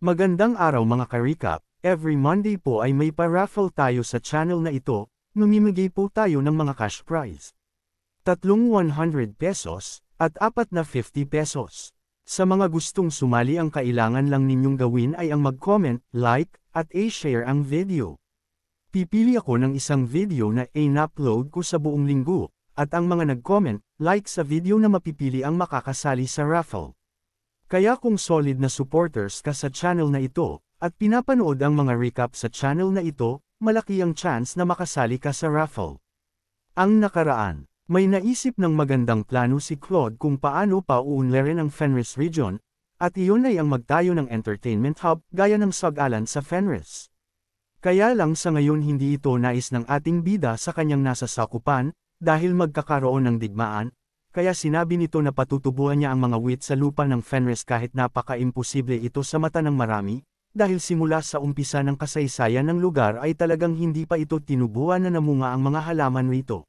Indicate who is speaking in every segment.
Speaker 1: Magandang araw mga ka-recap, every Monday po ay may pa-raffle tayo sa channel na ito, mamimigay po tayo ng mga cash prize. Tatlong 100 pesos, at apat na 50 pesos. Sa mga gustong sumali ang kailangan lang ninyong gawin ay ang mag-comment, like, at i-share ang video. Pipili ako ng isang video na in-upload ko sa buong linggo, at ang mga nag-comment, like sa video na mapipili ang makakasali sa raffle. Kaya kung solid na supporters ka sa channel na ito, at pinapanood ang mga recap sa channel na ito, malaki ang chance na makasali ka sa raffle. Ang nakaraan, may naisip ng magandang plano si Claude kung paano pa uunlarin ang Fenris Region, at iyon ay ang magtayo ng entertainment hub gaya ng Sagalan sa Fenris. Kaya lang sa ngayon hindi ito nais ng ating bida sa kanyang nasa sakupan, dahil magkakaroon ng digmaan, kaya sinabi nito na patutubuan niya ang mga wit sa lupa ng Fenris kahit napaka-imposible ito sa mata ng marami, dahil simula sa umpisa ng kasaysayan ng lugar ay talagang hindi pa ito tinubuan na namunga ang mga halaman rito.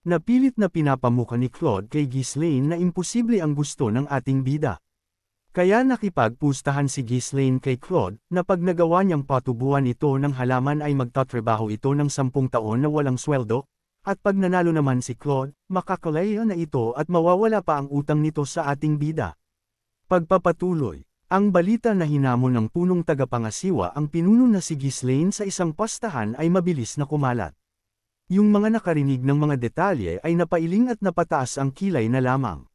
Speaker 1: Napilit na pinapamuka ni Claude kay Ghislaine na imposible ang gusto ng ating bida. Kaya nakipagpustahan si Ghislaine kay Claude na pag nagawa niyang patubuan ito ng halaman ay magtatrabaho ito ng 10 taon na walang sweldo, at pag nanalo naman si Claude, makakalaya na ito at mawawala pa ang utang nito sa ating bida. Pagpapatuloy, ang balita na hinamon ng punong tagapangasiwa ang pinuno na si Ghislaine sa isang pastahan ay mabilis na kumalat. Yung mga nakarinig ng mga detalye ay napailing at napataas ang kilay na lamang.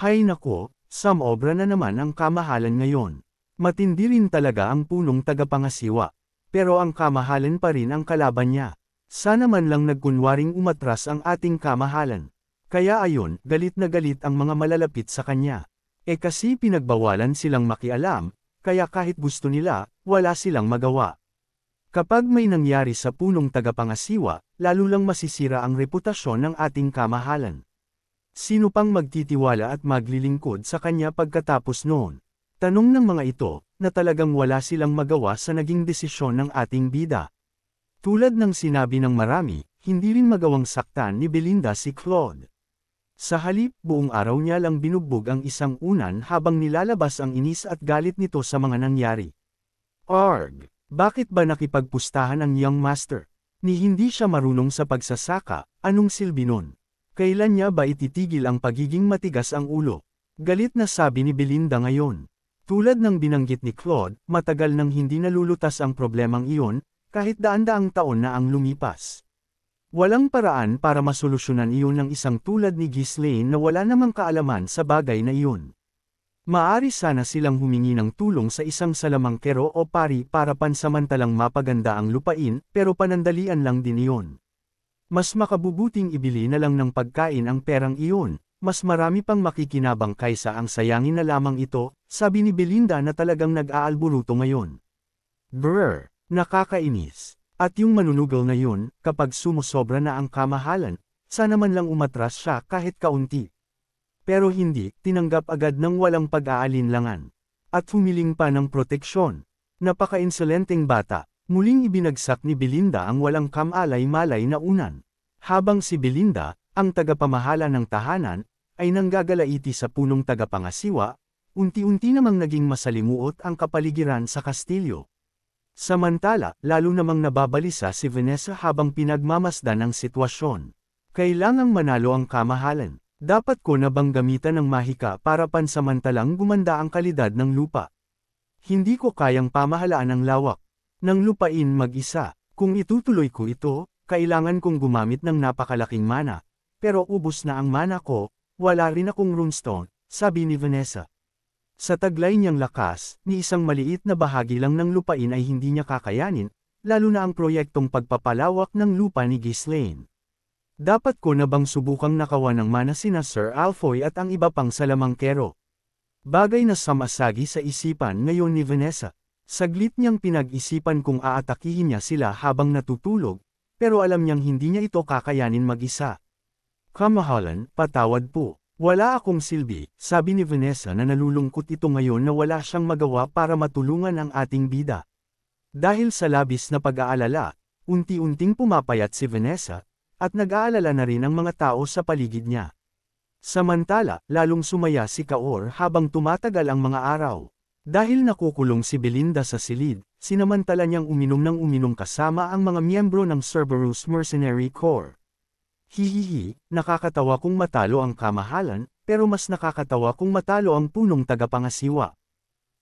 Speaker 1: Hay nako, samobra na naman ang kamahalan ngayon. Matindi rin talaga ang punong tagapangasiwa. Pero ang kamahalan pa rin ang kalaban niya. Sana man lang nagkunwaring umatras ang ating kamahalan. Kaya ayon, galit na galit ang mga malalapit sa kanya. Kasi pinagbawalan silang makialam, kaya kahit gusto nila, wala silang magawa. Kapag may nangyari sa punong tagapangasiwa, lalo lang masisira ang reputasyon ng ating kamahalan. Sino pang magtitiwala at maglilingkod sa kanya pagkatapos noon? Tanong ng mga ito, na talagang wala silang magawa sa naging desisyon ng ating bida. Tulad ng sinabi ng marami, hindi rin magawang saktan ni Belinda si Claude. Sa halip, buong araw niya lang binugbog ang isang unan habang nilalabas ang inis at galit nito sa mga nangyari. Arg! Bakit ba nakipagpustahan ang young master? Ni hindi siya marunong sa pagsasaka, anong silbi nun? Kailan niya ba ititigil ang pagiging matigas ang ulo? Galit na sabi ni Belinda ngayon. Tulad ng binanggit ni Claude, matagal nang hindi nalulutas ang problemang iyon, kahit daan-daang taon na ang lumipas. Walang paraan para masolusyonan iyon ng isang tulad ni Ghislaine na wala namang kaalaman sa bagay na iyon. Maari sana silang humingi ng tulong sa isang salamangkero o pari para pansamantalang mapaganda ang lupain, pero panandalian lang din iyon. Mas makabubuting ibili na lang ng pagkain ang perang iyon, mas marami pang makikinabang kaysa ang sayangin na lamang ito, sabi ni Belinda na talagang nag-aalburuto ngayon. Brr, nakakainis. At yung manunugal na yun, kapag sumusobra na ang kamahalan, sana man lang umatras siya kahit kaunti. Pero hindi, tinanggap agad ng walang pag-aalinlangan. At humiling pa ng proteksyon. Napaka-insolenteng bata, muling ibinagsak ni Belinda ang walang kamalay-malay na unan. Habang si Belinda, ang tagapamahala ng tahanan, ay nanggagalaiti sa punong tagapangasiwa, unti-unti namang naging masalimuot ang kapaligiran sa kastilyo. Samantala, lalo namang nababalisa si Vanessa habang pinagmamasdan ang sitwasyon. Kailangang manalo ang kamahalan. Dapat ko na bang gamitan ng mahika para pansamantalang gumanda ang kalidad ng lupa? Hindi ko kayang pamahalaan ang lawak ng lupain mag-isa. Kung itutuloy ko ito, kailangan kong gumamit ng napakalaking mana. Pero ubos na ang mana ko, wala rin akong runestone, sabi ni Vanessa. Sa taglay niyang lakas, ni isang maliit na bahagi lang ng lupain ay hindi niya kakayanin, lalo na ang proyektong pagpapalawak ng lupa ni Ghislaine. Dapat ko na bang subukang nakawa ng mana sina Sir Alfoy at ang iba pang salamangkero? Bagay na samasagi sa isipan ngayon ni Vanessa. Saglit niyang pinag-isipan kung aatakihin niya sila habang natutulog, pero alam niyang hindi niya ito kakayanin mag-isa. Kamahalan, patawad po. Wala akong silbi, sabi ni Vanessa na nalulungkot ito ngayon na wala siyang magawa para matulungan ang ating bida. Dahil sa labis na pag-aalala, unti-unting pumapayat si Vanessa, at nag-aalala na rin ang mga tao sa paligid niya. Samantala, lalong sumaya si Kaor habang tumatagal ang mga araw. Dahil nakukulong si Belinda sa silid, sinamantala niyang uminom ng uminom kasama ang mga miyembro ng Cerberus Mercenary Corps. Hihihi, nakakatawa kung matalo ang kamahalan, pero mas nakakatawa kung matalo ang punong tagapangasiwa.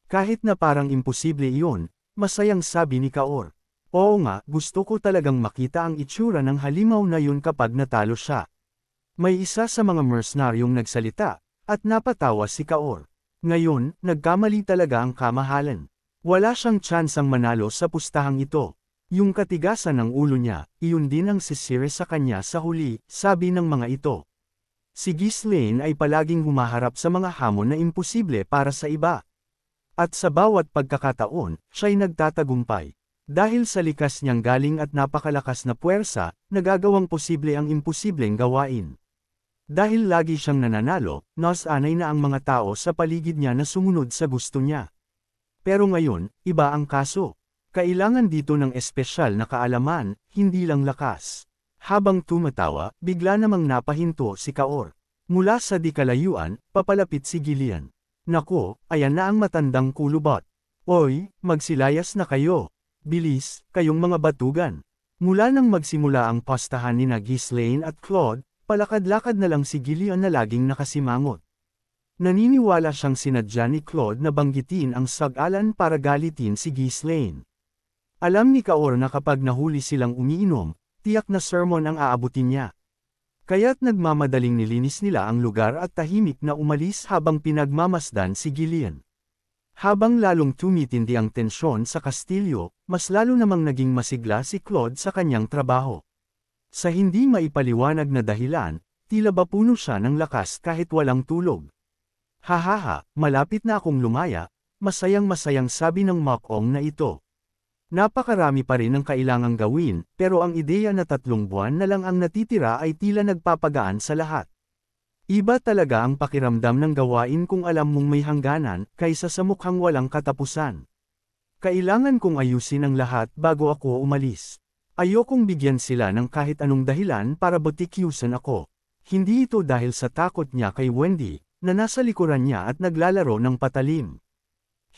Speaker 1: Kahit na parang imposible iyon, masayang sabi ni Kaor. Oo nga, gusto ko talagang makita ang itsura ng halimaw na yun kapag natalo siya. May isa sa mga mercenaryong nagsalita, at napatawa si Kaor. Ngayon, nagkamali talaga ang kamahalan. Wala siyang tsansang manalo sa pustahang ito. Yung katigasan ng ulo niya, iyon din ang sisire sa kanya sa huli, sabi ng mga ito. Si Ghislaine ay palaging humaharap sa mga hamon na imposible para sa iba. At sa bawat pagkakataon, siya'y nagtatagumpay. Dahil sa likas niyang galing at napakalakas na puwersa, nagagawang posible ang imposibleng gawain. Dahil lagi siyang nananalo, nasanay na ang mga tao sa paligid niya na sumunod sa gusto niya. Pero ngayon, iba ang kaso. Kailangan dito ng espesyal na kaalaman, hindi lang lakas. Habang tumatawa, bigla namang napahinto si Kaor. Mula sa di kalayuan, papalapit si Gillian. Nako, ayan na ang matandang kulubot. Oy, magsilayas na kayo. Bilis, kayong mga batugan. Mula nang magsimula ang pastahan ni Ghislaine at Claude, palakad-lakad na lang si Gillian na laging nakasimangot. Naniniwala siyang sinadya ni Claude na banggitin ang sag-alan para galitin si Ghislaine. Alam ni Kaor na kapag nahuli silang umiinom, tiyak na sermon ang aabutin niya. Kaya't nagmamadaling nilinis nila ang lugar at tahimik na umalis habang pinagmamasdan si Gillian. Habang lalong tumitindi ang tensyon sa kastilyo, mas lalo namang naging masigla si Claude sa kanyang trabaho. Sa hindi maipaliwanag na dahilan, tila ba puno siya ng lakas kahit walang tulog. Hahaha, malapit na akong lumaya, masayang-masayang sabi ng Mokong na ito. Napakarami pa rin ang kailangang gawin, pero ang ideya na 3 buwan na lang ang natitira ay tila nagpapagaan sa lahat. Iba talaga ang pakiramdam ng gawain kung alam mong may hangganan, kaysa sa mukhang walang katapusan. Kailangan kong ayusin ang lahat bago ako umalis. Ayokong bigyan sila ng kahit anong dahilan para botikyusan ako. Hindi ito dahil sa takot niya kay Wendy, na nasa likuran niya at naglalaro ng patalim.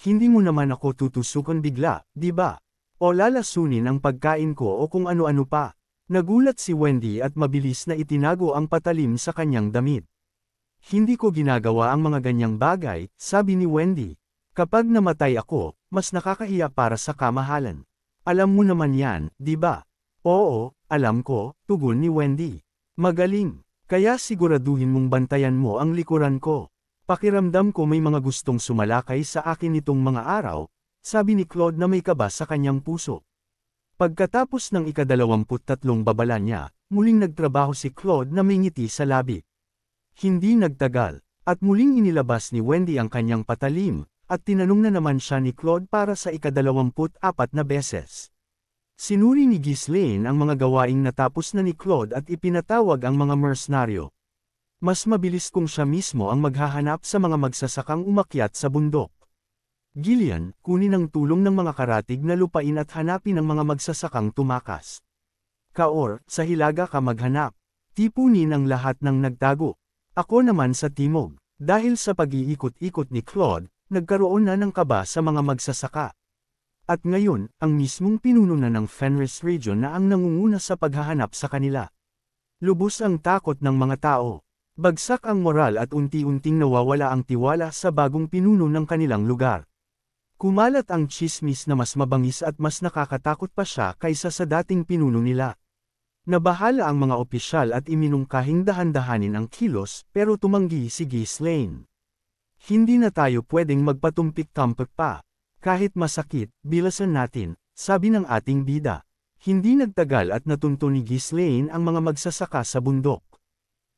Speaker 1: Hindi mo naman ako tutusukan bigla, di ba? O lalasunin ang pagkain ko o kung ano-ano pa. Nagulat si Wendy at mabilis na itinago ang patalim sa kanyang damit. Hindi ko ginagawa ang mga ganyang bagay, sabi ni Wendy. Kapag namatay ako, mas nakakahiya para sa kamahalan. Alam mo naman yan, di ba? Oo, alam ko, tugon ni Wendy. Magaling, kaya siguraduhin mong bantayan mo ang likuran ko. Pakiramdam ko may mga gustong sumalakay sa akin nitong mga araw, sabi ni Claude na may kaba sa kanyang puso. Pagkatapos ng ika-23 babala niya, muling nagtrabaho si Claude na may ngiti sa labi. Hindi nagtagal, at muling inilabas ni Wendy ang kanyang patalim, at tinanong na naman siya ni Claude para sa ika-24 na beses. Sinuri ni Ghislaine ang mga gawaing natapos na ni Claude at ipinatawag ang mga mercenaryo. Mas mabilis kung siya mismo ang maghahanap sa mga magsasakang umakyat sa bundok. Gillian, kunin ang tulong ng mga karatig na lupain at hanapin ang mga magsasakang tumakas. Kaor, sa hilaga ka maghanap. Tipunin ang lahat ng nagtago. Ako naman sa timog. Dahil sa pag-iikot-ikot ni Claude, nagkaroon na ng kaba sa mga magsasaka. At ngayon, ang mismong pinuno na ng Fenris Region na ang nangunguna sa paghahanap sa kanila. Lubos ang takot ng mga tao. Bagsak ang moral at unti-unting nawawala ang tiwala sa bagong pinuno ng kanilang lugar. Kumalat ang tsismis na mas mabangis at mas nakakatakot pa siya kaysa sa dating pinuno nila. Nabahala ang mga opisyal at iminungkahing dahan-dahanin ang kilos, pero tumanggi si Ghislaine. Hindi na tayo pwedeng magpatumpik-tampik pa. Kahit masakit, bilasan natin, sabi ng ating bida. Hindi nagtagal at natunto ni Ghislaine ang mga magsasaka sa bundok.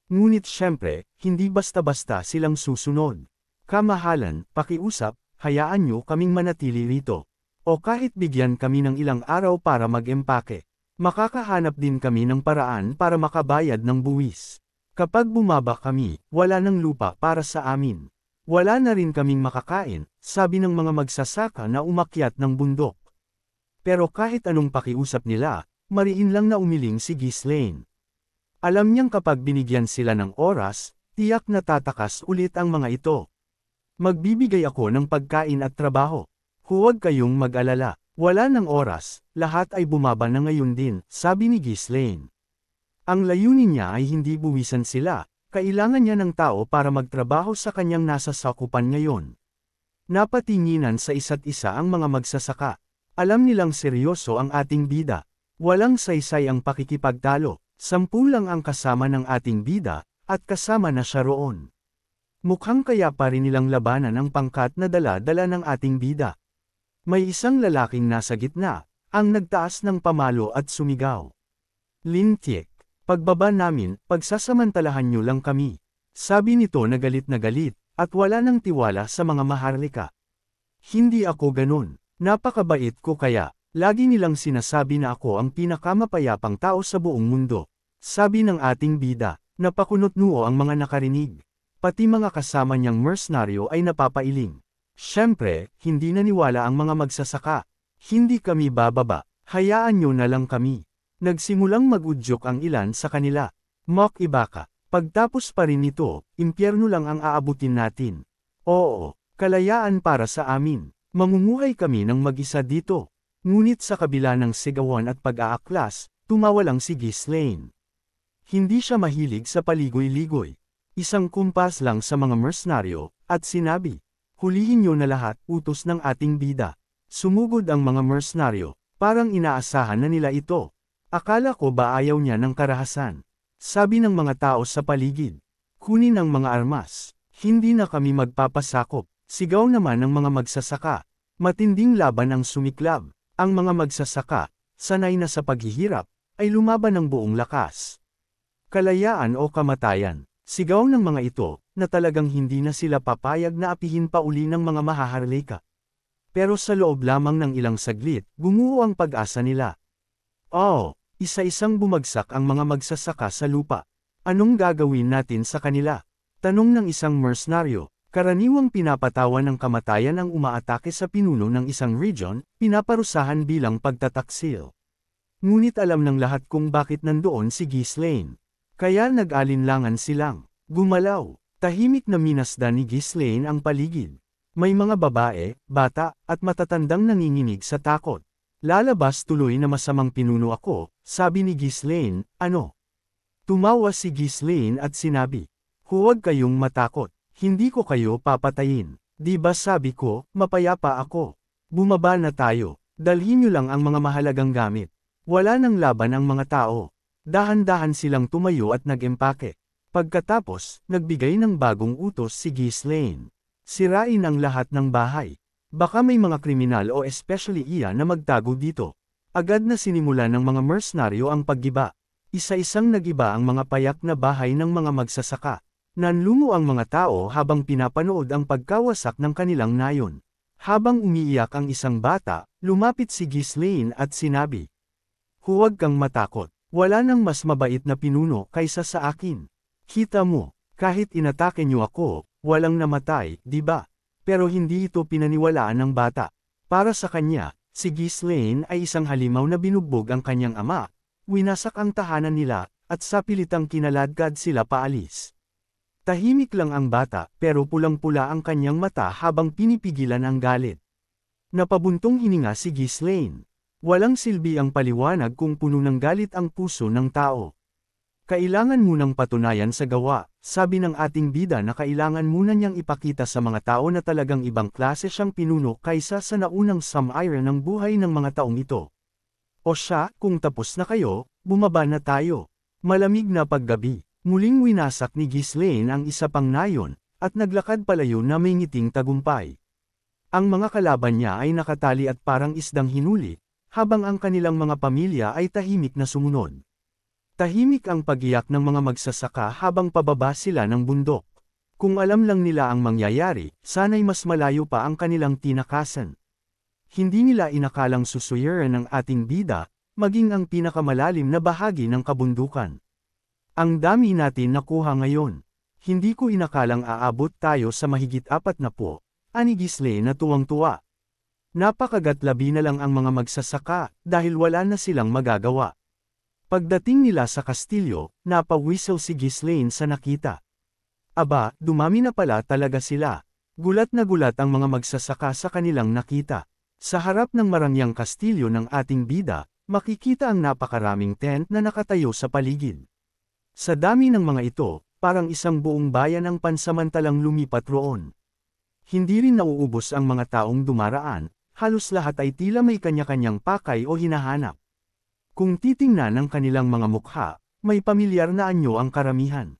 Speaker 1: Ngunit syempre, hindi basta-basta silang susunod. Kamahalan, pakiusap, hayaan nyo kaming manatili rito. O kahit bigyan kami ng ilang araw para mag-empake. Makakahanap din kami ng paraan para makabayad ng buwis. Kapag bumaba kami, wala ng lupa para sa amin. Wala na rin kaming makakain, sabi ng mga magsasaka na umakyat ng bundok. Pero kahit anong pakiusap nila, mariin lang na umiling si Ghislaine. Alam niyang kapag binigyan sila ng oras, tiyak na tatakas ulit ang mga ito. Magbibigay ako ng pagkain at trabaho. Huwag kayong mag-alala. Wala ng oras, lahat ay bumaba na ngayon din, sabi ni Ghislaine. Ang layunin niya ay hindi buwisan sila, kailangan niya ng tao para magtrabaho sa kanyang nasa sakupan ngayon. Napatinginan sa isa't isa ang mga magsasaka. Alam nilang seryoso ang ating bida. Walang saysay ang pakikipagtalo, 10 lang ang kasama ng ating bida, at kasama na siya roon. Mukhang kaya pa rin nilang labanan ang pangkat na dala-dala ng ating bida. May isang lalaking nasa gitna, ang nagtaas ng pamalo at sumigaw. Lintiek, pagbaba namin, pagsasamantalahan niyo lang kami. Sabi nito na galit, at wala nang tiwala sa mga maharlika. Hindi ako ganun, napakabait ko kaya, lagi nilang sinasabi na ako ang pinakamapayapang tao sa buong mundo. Sabi ng ating bida, napakunot-noo ang mga nakarinig. Pati mga kasama niyang mercenaryo ay napapailing. Siyempre, hindi naniwala ang mga magsasaka. Hindi kami bababa, hayaan nyo na lang kami. Nagsimulang mag-udyok ang ilan sa kanila. Mok Ibaka, pagtapos pa rin ito, impyerno lang ang aabutin natin. Oo, kalayaan para sa amin. Mamumuhay kami ng mag-isa dito. Ngunit sa kabila ng sigawan at pag-aaklas, tumawa lang si Ghislaine. Hindi siya mahilig sa paligoy-ligoy. Isang kumpas lang sa mga mercenaryo, at sinabi, hulihin niyo na lahat, utos ng ating bida. Sumugod ang mga mercenaryo, parang inaasahan na nila ito. Akala ko ba ayaw niya ng karahasan? Sabi ng mga tao sa paligid. Kunin ang mga armas. Hindi na kami magpapasakop. Sigaw naman ng mga magsasaka. Matinding laban ang sumiklab. Ang mga magsasaka, sanay na sa paghihirap, ay lumaban ng buong lakas. Kalayaan o kamatayan. Sigaw ng mga ito, na talagang hindi na sila papayag na apihin pa uli ng mga mahaharlika. Pero sa loob lamang ng ilang saglit, gumuho ang pag-asa nila. Oh, isa-isang bumagsak ang mga magsasaka sa lupa. Anong gagawin natin sa kanila? Tanong ng isang mercenaryo. Karaniwang pinapatawan ng kamatayan ang umaatake sa pinuno ng isang region, pinaparusahan bilang pagtataksil. Ngunit alam ng lahat kung bakit nandoon si Ghislaine. Kaya nag-alinlangan silang gumalaw. Tahimik na minasdan ni Ghislaine ang paligid. May mga babae, bata, at matatandang nanginginig sa takot. Lalabas tuloy na masamang pinuno ako, sabi ni Ghislaine, ano? Tumawa si Ghislaine at sinabi, huwag kayong matakot, hindi ko kayo papatayin. Di ba sabi ko, mapayapa ako. Bumaba na tayo, dalhin niyo lang ang mga mahalagang gamit. Wala nang laban ang mga tao. Dahan-dahan silang tumayo at nag-empake. Pagkatapos, nagbigay ng bagong utos si Ghislaine. Sirain ang lahat ng bahay. Baka may mga kriminal o especially iya na magtago dito. Agad na sinimula ng mga mercenaryo ang paggiba. Isa-isang nagiba ang mga payak na bahay ng mga magsasaka. Nanlungo ang mga tao habang pinapanood ang pagkawasak ng kanilang nayon. Habang umiiyak ang isang bata, lumapit si Ghislaine at sinabi, huwag kang matakot. Wala nang mas mabait na pinuno kaysa sa akin. Kita mo, kahit inatake niyo ako, walang namatay, di ba? Pero hindi ito pinaniwalaan ng bata. Para sa kanya, si Ghislaine ay isang halimaw na binugbog ang kanyang ama, winasak ang tahanan nila, at sa pilitang kinaladkad sila paalis. Tahimik lang ang bata, pero pulang-pula ang kanyang mata habang pinipigilan ang galit. Napabuntong hininga si Ghislaine. Walang silbi ang paliwanag kung puno ng galit ang puso ng tao. Kailangan munang patunayan sa gawa, sabi ng ating bida na kailangan muna niyang ipakita sa mga tao na talagang ibang klase siyang pinuno kaysa sa naunang samira ng buhay ng mga taong ito. O siya, kung tapos na kayo, bumaba na tayo. Malamig na paggabi, muling winasak ni Ghislaine ang isa pang nayon, at naglakad palayo na may ngiting tagumpay. Ang mga kalaban niya ay nakatali at parang isdang hinuli, habang ang kanilang mga pamilya ay tahimik na sumunod. Tahimik ang pagiyak ng mga magsasaka habang pababa sila ng bundok. Kung alam lang nila ang mangyayari, sana'y mas malayo pa ang kanilang tinakasan. Hindi nila inakalang susuyeran ng ating bida, maging ang pinakamalalim na bahagi ng kabundukan. Ang dami natin nakuha ngayon. Hindi ko inakalang aabot tayo sa mahigit 40, ani Ghislaine na tuwang-tuwa. Napakagatlabi na lang ang mga magsasaka, dahil wala na silang magagawa. Pagdating nila sa kastilyo, napawisel si Ghislaine sa nakita. Aba, dumami na pala talaga sila. Gulat na gulat ang mga magsasaka sa kanilang nakita. Sa harap ng marangyang kastilyo ng ating bida, makikita ang napakaraming tent na nakatayo sa paligid. Sa dami ng mga ito, parang isang buong bayan ang pansamantalang lumipat roon. Hindi rin nauubos ang mga taong dumaraan, halos lahat ay tila may kanya-kanyang pakay o hinahanap. Kung titingnan ang kanilang mga mukha, may pamilyar na anyo ang karamihan.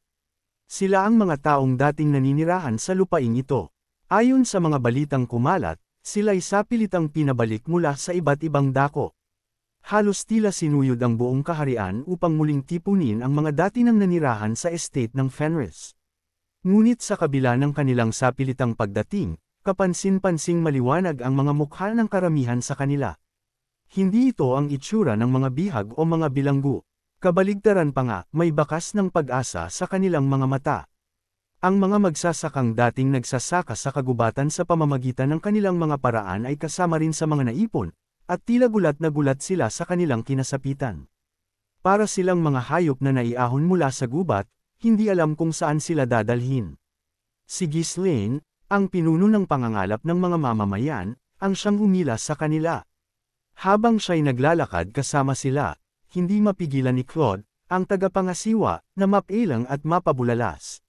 Speaker 1: Sila ang mga taong dating naninirahan sa lupaing ito. Ayon sa mga balitang kumalat, sila'y sapilitang pinabalik mula sa iba't ibang dako. Halos tila sinuyod ang buong kaharian upang muling tipunin ang mga dati nang nanirahan sa estate ng Fenris. Ngunit sa kabila ng kanilang sapilitang pagdating, kapansin-pansing maliwanag ang mga mukha ng karamihan sa kanila. Hindi ito ang itsura ng mga bihag o mga bilanggo. Kabaligtaran pa nga, may bakas ng pag-asa sa kanilang mga mata. Ang mga magsasakang dating nagsasaka sa kagubatan sa pamamagitan ng kanilang mga paraan ay kasama rin sa mga naipon, at tila gulat na gulat sila sa kanilang kinasapitan. Para silang mga hayop na naiahon mula sa gubat, hindi alam kung saan sila dadalhin. Si Ghislaine, ang pinuno ng pangangalap ng mga mamamayan, ang siyang humila sa kanila. Habang siya'y naglalakad kasama sila, hindi mapigilan ni Claude, ang tagapangasiwa, na mapailang at mapabulalas.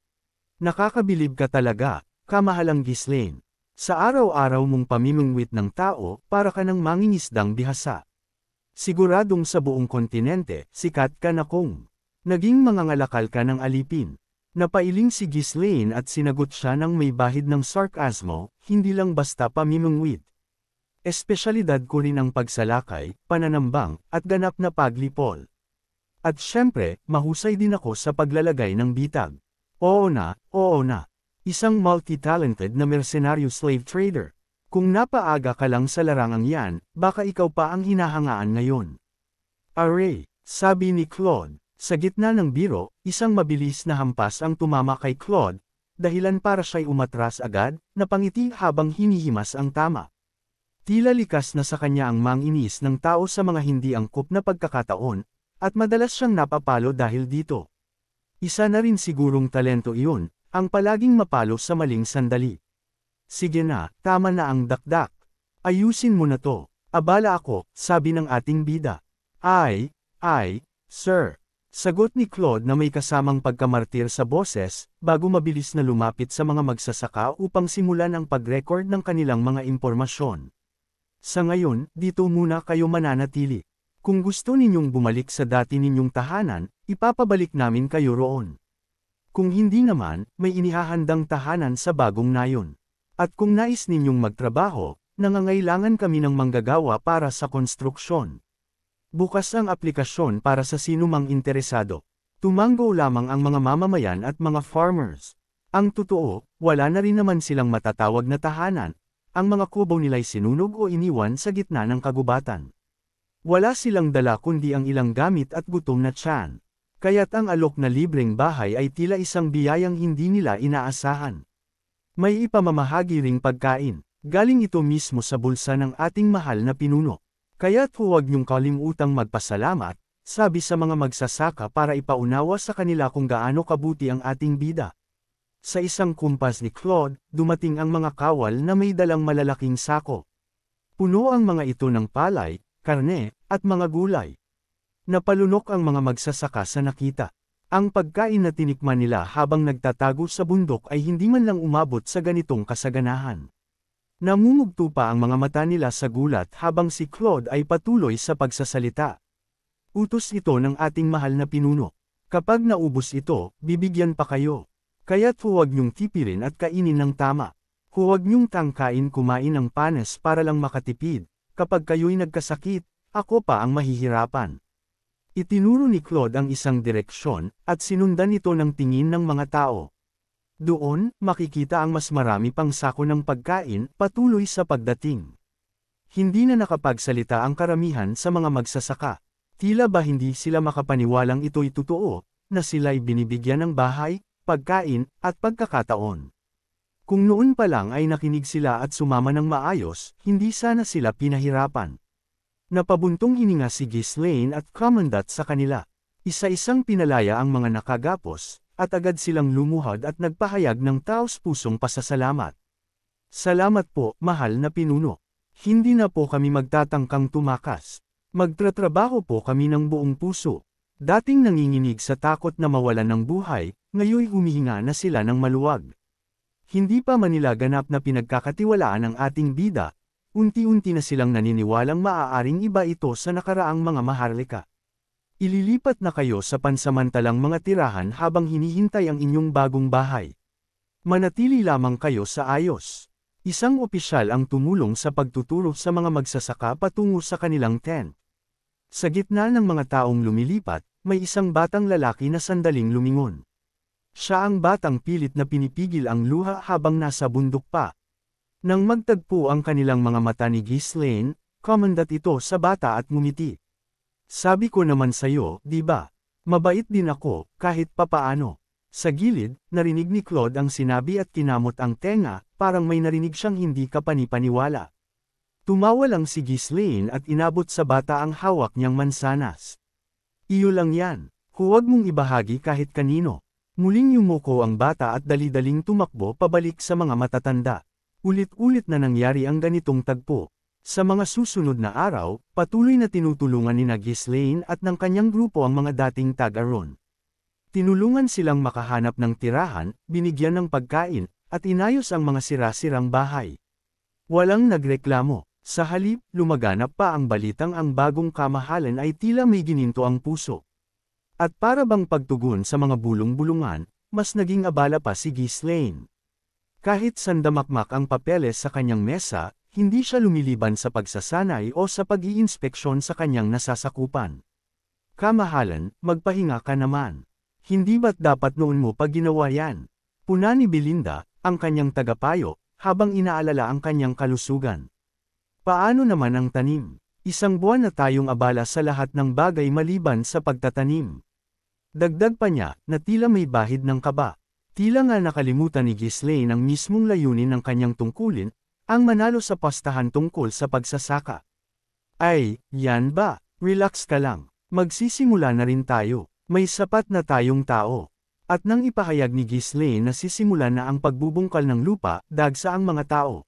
Speaker 1: Nakakabilib ka talaga, kamahalang Ghislaine. Sa araw-araw mong pamimingwit ng tao, para ka ng mangingisdang bihasa. Siguradong sa buong kontinente, sikat ka na kung naging mangangalakal ka ng alipin. Napailing si Ghislaine at sinagot siya ng may bahid ng sarkasmo, hindi lang basta pamimingwit. Espesyalidad ko rin ang pagsalakay, pananambang, at ganap na paglipol. At syempre, mahusay din ako sa paglalagay ng bitag. Oo na, oo na. Isang multi-talented na mercenaryo slave trader. Kung napaaga ka lang sa larangang yan, baka ikaw pa ang hinahangaan ngayon. Aray, sabi ni Claude. Sa gitna ng biro, isang mabilis na hampas ang tumama kay Claude, dahilan para siya'y umatras agad, napangiti habang hinihimas ang tama. Tila likas na sa kanya ang manginis ng tao sa mga hindi angkop na pagkakataon, at madalas siyang napapalo dahil dito. Isa na rin sigurong talento iyon, ang palaging mapalo sa maling sandali. Sige na, tama na ang dakdak. Ayusin mo na to. Abala ako, sabi ng ating bida. Ay, sir. Sagot ni Claude na may kasamang pagkamartir sa boses, bago mabilis na lumapit sa mga magsasaka upang simulan ang pag-record ng kanilang mga impormasyon. Sa ngayon, dito muna kayo mananatili. Kung gusto ninyong bumalik sa dati ninyong tahanan, ipapabalik namin kayo roon. Kung hindi naman, may inihahandang tahanan sa bagong nayon. At kung nais ninyong magtrabaho, nangangailangan kami ng manggagawa para sa konstruksyon. Bukas ang aplikasyon para sa sinumang interesado. Tumanggo lamang ang mga mamamayan at mga farmers. Ang totoo, wala na rin naman silang matatawag na tahanan. Ang mga kubo nila'y sinunog o iniwan sa gitna ng kagubatan. Wala silang dala kundi ang ilang gamit at gutom na tiyan. Kaya't ang alok na libreng bahay ay tila isang biyayang hindi nila inaasahan. May ipamamahagi ring pagkain. Galing ito mismo sa bulsa ng ating mahal na pinuno. Kaya't huwag niyong kalimutang magpasalamat, sabi sa mga magsasaka para ipaunawa sa kanila kung gaano kabuti ang ating bida. Sa isang kumpas ni Claude, dumating ang mga kawal na may dalang malalaking sako. Puno ang mga ito ng palay, karne, at mga gulay. Napalunok ang mga magsasaka sa nakita. Ang pagkain na tinikman nila habang nagtatago sa bundok ay hindi man lang umabot sa ganitong kasaganahan. Namumugto pa ang mga mata nila sa gulat habang si Claude ay patuloy sa pagsasalita. Utos ito ng ating mahal na pinuno. Kapag naubos ito, bibigyan pa kayo. Kaya't huwag niyong tipirin at kainin ng tama. Huwag niyong tangkain kumain ng panes para lang makatipid. Kapag kayo'y nagkasakit, ako pa ang mahihirapan. Itinuro ni Claude ang isang direksyon, at sinundan ito ng tingin ng mga tao. Doon, makikita ang mas marami pang sako ng pagkain, patuloy sa pagdating. Hindi na nakapagsalita ang karamihan sa mga magsasaka. Tila ba hindi sila makapaniwalang ito'y totoo, na sila'y binibigyan ng bahay, pagkain, at pagkakataon. Kung noon pa lang ay nakinig sila at sumama ng maayos, hindi sana sila pinahirapan. Napabuntong hininga si Ghislaine at Commandant sa kanila. Isa-isang pinalaya ang mga nakagapos, at agad silang lumuhod at nagpahayag ng taos-pusong pasasalamat. Salamat po, mahal na pinuno. Hindi na po kami magtatangkang tumakas. Magtratrabaho po kami ng buong puso. Dating nanginginig sa takot na mawalan ng buhay, ngayoy humihinga na sila ng maluwag. Hindi pa man nila ganap na pinagkakatiwalaan ang ating bida, unti-unti na silang naniniwalang maaaring iba ito sa nakaraang mga maharlika. Ililipat na kayo sa pansamantalang mga tirahan habang hinihintay ang inyong bagong bahay. Manatili lamang kayo sa ayos. Isang opisyal ang tumulong sa pagtuturo sa mga magsasaka patungo sa kanilang tent. Sa gitna ng mga taong lumilipat, may isang batang lalaki na sandaling lumingon. Siya ang batang pilit na pinipigil ang luha habang nasa bundok pa. Nang magtagpo ang kanilang mga mata ni Ghislaine, kumandat ito sa bata at ngumiti. Sabi ko naman sa'yo, di ba? Mabait din ako, kahit papaano. Sa gilid, narinig ni Claude ang sinabi at kinamot ang tenga, parang may narinig siyang hindi kapanipaniwala. Tumawa lang si Ghislaine at inabot sa bata ang hawak niyang mansanas. Iyo lang yan, huwag mong ibahagi kahit kanino. Muling yumuko ang bata at dali-daling tumakbo pabalik sa mga matatanda. Ulit-ulit na nangyari ang ganitong tagpo. Sa mga susunod na araw, patuloy na tinutulungan ni Ghislaine at ng kanyang grupo ang mga dating tag-aron. Tinulungan silang makahanap ng tirahan, binigyan ng pagkain, at inayos ang mga sira-sirang bahay. Walang nagreklamo. Sa halip, lumaganap pa ang balitang ang bagong kamahalan ay tila may gininto ang puso. At para bang pagtugon sa mga bulong-bulungan, mas naging abala pa si Ghislaine. Kahit sandamakmak ang papeles sa kanyang mesa, hindi siya lumiliban sa pagsasanay o sa pag-iinspeksyon sa kanyang nasasakupan. Kamahalan, magpahinga ka naman. Hindi ba't dapat noon mo pa ginawa yan? Puna ni Belinda, ang kanyang tagapayo, habang inaalala ang kanyang kalusugan. Paano naman ang tanim? Isang buwan na tayong abala sa lahat ng bagay maliban sa pagtatanim. Dagdag pa niya, na tila may bahid ng kaba. Tila nga nakalimutan ni Ghislaine ang mismong layunin ng kanyang tungkulin, ang manalo sa pastahan tungkol sa pagsasaka. Ay, yan ba? Relax ka lang. Magsisimula na rin tayo. May sapat na tayong tao. At nang ipahayag ni Ghislaine na sisimula na ang pagbubungkal ng lupa, dagsa ang mga tao.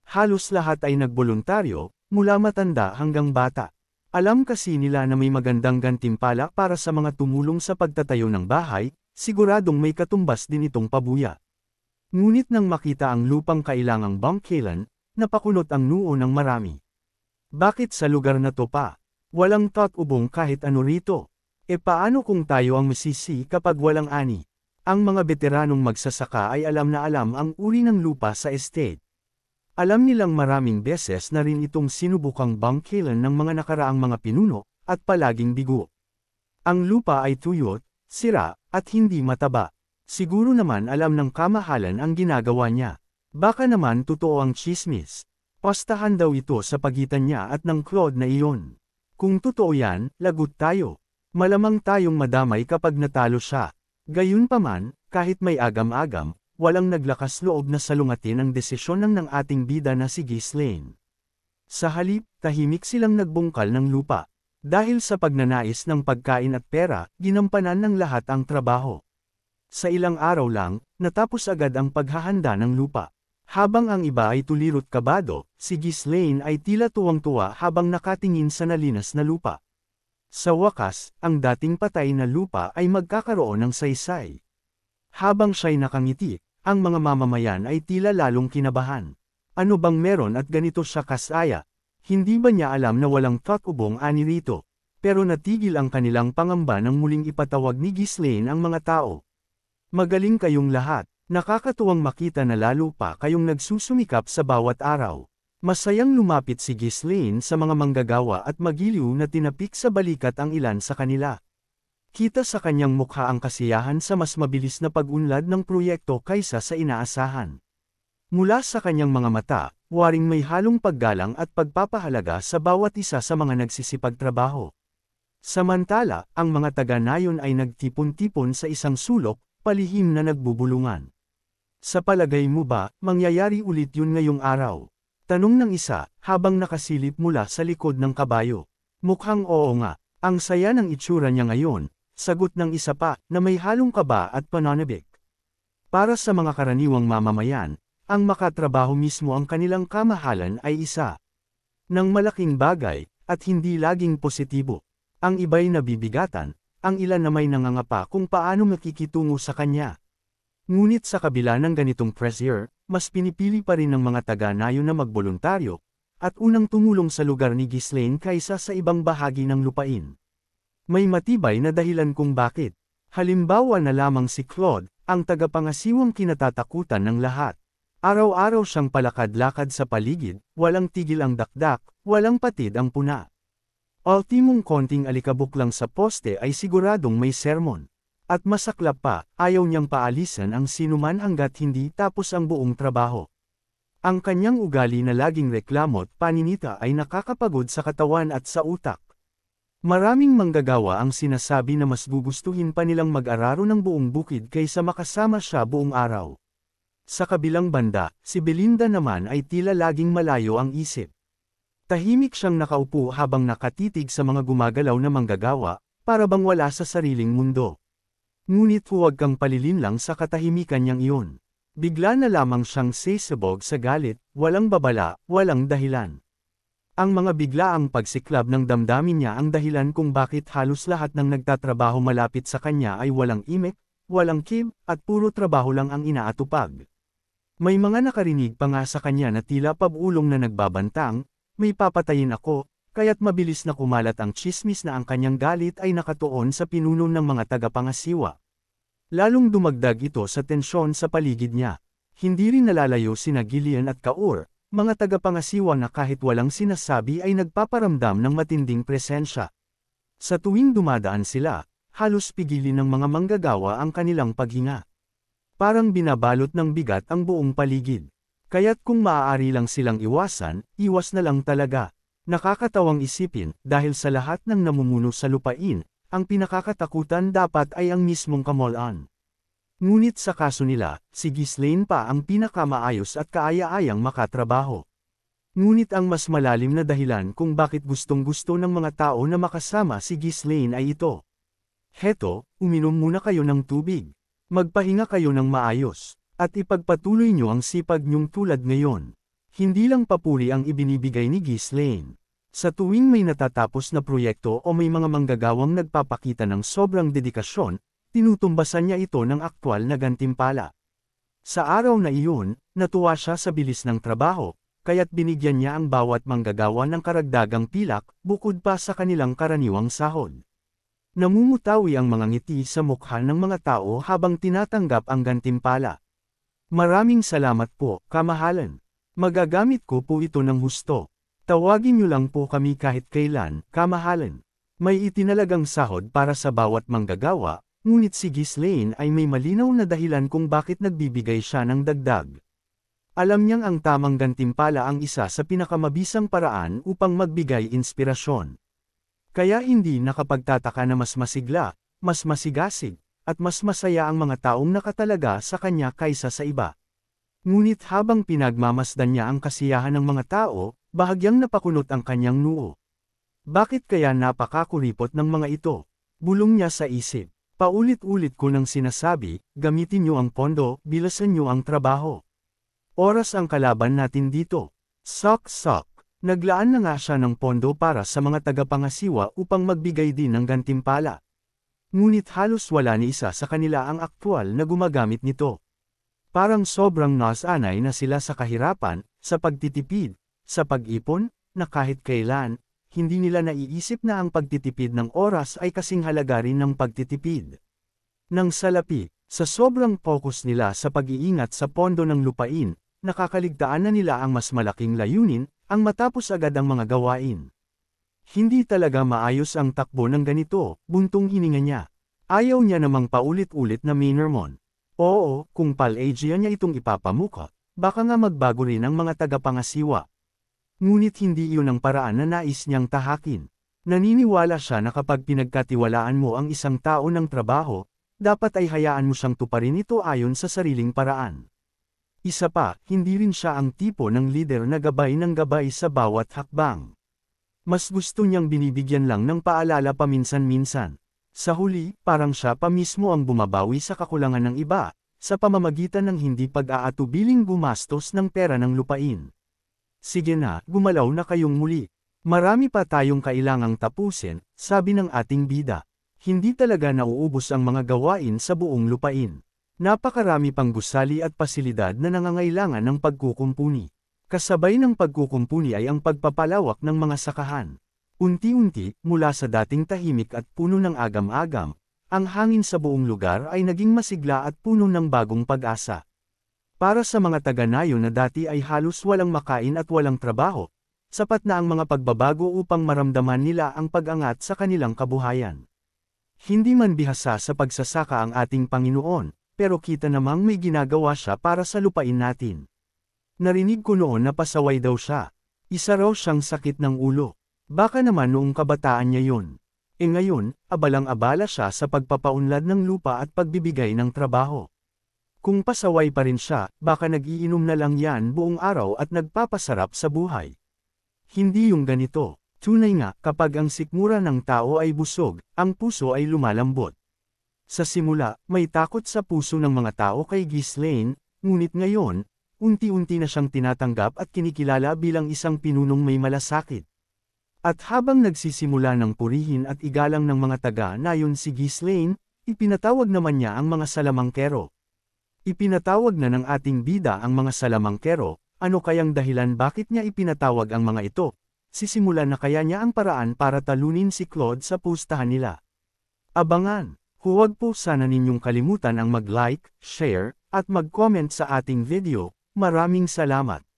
Speaker 1: Halos lahat ay nagboluntaryo, mula matanda hanggang bata. Alam kasi nila na may magandang gantimpala para sa mga tumulong sa pagtatayo ng bahay, siguradong may katumbas din itong pabuya. Ngunit nang makita ang lupang kailangang bangkilan, napakunot ang noo ng marami. Bakit sa lugar na to pa? Walang tatubong kahit ano rito. E paano kung tayo ang masisi kapag walang ani? Ang mga veteranong magsasaka ay alam na alam ang uri ng lupa sa estate. Alam nilang maraming beses na rin itong sinubukang bangkilan ng mga nakaraang mga pinuno, at palaging bigo. Ang lupa ay tuyot, sira, at hindi mataba. Siguro naman alam ng kamahalan ang ginagawa niya. Baka naman totoo ang chismis. Pastahan daw ito sa pagitan niya at ng Claude na iyon. Kung totoo yan, lagot tayo. Malamang tayong madamay kapag natalo siya. Gayunpaman, kahit may agam-agam, walang naglakas loob na salungatin ang desisyon ng ating bida na si Ghislaine. Sa halip, tahimik silang nagbungkal ng lupa. Dahil sa pagnanais ng pagkain at pera, ginampanan ng lahat ang trabaho. Sa ilang araw lang, natapos agad ang paghahanda ng lupa. Habang ang iba ay tulirot kabado, si Ghislaine ay tila tuwang-tuwa habang nakatingin sa nalinas na lupa. Sa wakas, ang dating patay na lupa ay magkakaroon ng saysay. Habang siya'y nakangiti, ang mga mamamayan ay tila lalong kinabahan. Ano bang meron at ganito siya kasaya? Hindi ba niya alam na walang tatubong ani rito? Pero natigil ang kanilang pangamba nang muling ipatawag ni Ghislaine ang mga tao. Magaling kayong lahat, nakakatuwang makita na lalo pa kayong nagsusumikap sa bawat araw. Masayang lumapit si Ghislaine sa mga manggagawa at magiliw na tinapik sa balikat ang ilan sa kanila. Kita sa kanyang mukha ang kasiyahan sa mas mabilis na pag-unlad ng proyekto kaysa sa inaasahan. Mula sa kanyang mga mata, waring may halong paggalang at pagpapahalaga sa bawat isa sa mga nagsisipagtrabaho. Samantala, ang mga taga-nayon ay nagtipon-tipon sa isang sulok, palihim na nagbubulungan. Sa palagay mo ba, mangyayari ulit yun ngayong araw? Tanong ng isa, habang nakasilip mula sa likod ng kabayo. Mukhang oo nga, ang saya ng itsura niya ngayon. Sagot ng isa pa, na may halong kaba at pananabik. Para sa mga karaniwang mamamayan, ang makatrabaho mismo ang kanilang kamahalan ay isa ng malaking bagay, at hindi laging positibo. Ang iba'y nabibigatan, ang ilan na may nangangapa kung paano makikitungo sa kanya. Ngunit sa kabila ng ganitong pressure, mas pinipili pa rin ng mga taga-nayo na magboluntaryo, at unang tumulong sa lugar ni Ghislaine kaysa sa ibang bahagi ng lupain. May matibay na dahilan kung bakit. Halimbawa na lamang si Claude, ang tagapangasiwang kinatatakutan ng lahat. Araw-araw siyang palakad-lakad sa paligid, walang tigil ang dakdak, walang patid ang puna. Ultimong konting alikabok lang sa poste ay siguradong may sermon. At masaklap pa, ayaw niyang paalisan ang sinuman hanggat hindi tapos ang buong trabaho. Ang kanyang ugali na laging reklamo at paninita ay nakakapagod sa katawan at sa utak. Maraming manggagawa ang sinasabi na mas gugustuhin pa nilang mag-araro ng buong bukid kaysa makasama siya buong araw. Sa kabilang banda, si Belinda naman ay tila laging malayo ang isip. Tahimik siyang nakaupo habang nakatitig sa mga gumagalaw na manggagawa, para bang wala sa sariling mundo. Ngunit huwag kang palilinlang sa katahimikan niyang iyon. Bigla na lamang siyang sisabog sa galit, walang babala, walang dahilan. Ang mga biglaang pagsiklab ng damdamin niya ang dahilan kung bakit halos lahat ng nagtatrabaho malapit sa kanya ay walang imik, walang kib, at puro trabaho lang ang inaatupag. May mga nakarinig pa nga sa kanya na tila pabulong na nagbabantang, may papatayin ako, kaya't mabilis na kumalat ang tsismis na ang kanyang galit ay nakatuon sa pinuno ng mga tagapangasiwa. Lalong dumagdag ito sa tensyon sa paligid niya. Hindi rin nalalayo sina Gillian at Kaur, mga tagapangasiwa na kahit walang sinasabi ay nagpaparamdam ng matinding presensya. Sa tuwing dumadaan sila, halos pigilin ng mga manggagawa ang kanilang paghinga. Parang binabalot ng bigat ang buong paligid. Kaya't kung maaari lang silang iwasan, iwas na lang talaga. Nakakatawang isipin, dahil sa lahat ng namumuno sa lupain, ang pinakakatakutan dapat ay ang mismong Kamolan. Ngunit sa kaso nila, si Ghislaine pa ang pinakamaayos at kaaya-ayang makatrabaho. Ngunit ang mas malalim na dahilan kung bakit gustong-gusto ng mga tao na makasama si Ghislaine ay ito. Heto, uminom muna kayo ng tubig. Magpahinga kayo ng maayos. At ipagpatuloy niyo ang sipag niyong tulad ngayon. Hindi lang papuri ang ibinibigay ni Ghislaine. Sa tuwing may natatapos na proyekto o may mga manggagawang nagpapakita ng sobrang dedikasyon, tinutumbasan niya ito ng aktwal na gantimpala. Sa araw na iyon, natuwa siya sa bilis ng trabaho, kaya't binigyan niya ang bawat manggagawa ng karagdagang pilak, bukod pa sa kanilang karaniwang sahod. Namumutawi ang mga ngiti sa mukha ng mga tao habang tinatanggap ang gantimpala. Maraming salamat po, kamahalan. Magagamit ko po ito ng husto. Tawagin niyo lang po kami kahit kailan, kamahalan. May itinalagang sahod para sa bawat manggagawa, ngunit si Ghislaine ay may malinaw na dahilan kung bakit nagbibigay siya ng dagdag. Alam niyang ang tamang gantimpala ang isa sa pinakamabisang paraan upang magbigay inspirasyon. Kaya hindi nakapagtataka na mas masigla, mas masigasig, at mas masaya ang mga taong nakatalaga sa kanya kaysa sa iba. Ngunit habang pinagmamasdan niya ang kasiyahan ng mga tao, bahagyang napakunot ang kanyang noo. Bakit kaya napakakuripot ng mga ito? Bulong niya sa isip. Paulit-ulit ko nang sinasabi, gamitin niyo ang pondo, bilasan niyo ang trabaho. Oras ang kalaban natin dito. Sok-sok. Naglaan na nga siya ng pondo para sa mga tagapangasiwa upang magbigay din ng gantimpala. Ngunit halos wala ni isa sa kanila ang aktwal na gumagamit nito. Parang sobrang nasanay na sila sa kahirapan, sa pagtitipid, sa pag-ipon, na kahit kailan, hindi nila naiisip na ang pagtitipid ng oras ay kasing halaga rin ng pagtitipid. Nang salapi, sa sobrang focus nila sa pag-iingat sa pondo ng lupain, nakakaligtaan na nila ang mas malaking layunin, ang matapos agad ang mga gawain. Hindi talaga maayos ang takbo ng ganito, buntong hininga niya. Ayaw niya namang paulit-ulit na minermon. Oo, kung pal-agya niya itong ipapamuka, baka nga magbago rin ang mga tagapangasiwa. Ngunit hindi iyon ang paraan na nais niyang tahakin. Naniniwala siya na kapag pinagkatiwalaan mo ang isang tao ng trabaho, dapat ay hayaan mo siyang tuparin ito ayon sa sariling paraan. Isa pa, hindi rin siya ang tipo ng lider na gabay ng gabay sa bawat hakbang. Mas gusto niyang binibigyan lang ng paalala paminsan-minsan. Sa huli, parang siya pa mismo ang bumabawi sa kakulangan ng iba, sa pamamagitan ng hindi pag-aatubiling gumastos ng pera ng lupain. Sige na, gumalaw na kayong muli. Marami pa tayong kailangang tapusin, sabi ng ating bida. Hindi talaga nauubos ang mga gawain sa buong lupain. Napakarami pang gusali at pasilidad na nangangailangan ng pagkukumpuni. Kasabay ng pagkukumpuni ay ang pagpapalawak ng mga sakahan. Unti-unti, mula sa dating tahimik at puno ng agam-agam, ang hangin sa buong lugar ay naging masigla at puno ng bagong pag-asa. Para sa mga taga-Nayo na dati ay halos walang makain at walang trabaho, sapat na ang mga pagbabago upang maramdaman nila ang pag-angat sa kanilang kabuhayan. Hindi man bihasa sa pagsasaka ang ating Panginoon, pero kita namang may ginagawa siya para sa lupain natin. Narinig ko noon na pasaway daw siya. Isa raw siyang sakit ng ulo. Baka naman noong kabataan niya yun. E ngayon, abalang-abala siya sa pagpapaunlad ng lupa at pagbibigay ng trabaho. Kung pasaway pa rin siya, baka nag-iinom na lang yan buong araw at nagpapasarap sa buhay. Hindi yung ganito. Tunay nga, kapag ang sikmura ng tao ay busog, ang puso ay lumalambot. Sa simula, may takot sa puso ng mga tao kay Ghislaine, ngunit ngayon, unti-unti na siyang tinatanggap at kinikilala bilang isang pinunong may malasakit. At habang nagsisimula ng purihin at igalang ng mga taga-Nayon si Ghislaine, ipinatawag naman niya ang mga salamangkero. Ipinatawag na ng ating bida ang mga salamangkero, ano kayang dahilan bakit niya ipinatawag ang mga ito? Sisimulan na kaya niya ang paraan para talunin si Claude sa pustahan nila. Abangan! Huwag po sana ninyong kalimutan ang mag-like, share, at mag-comment sa ating video. Maraming salamat!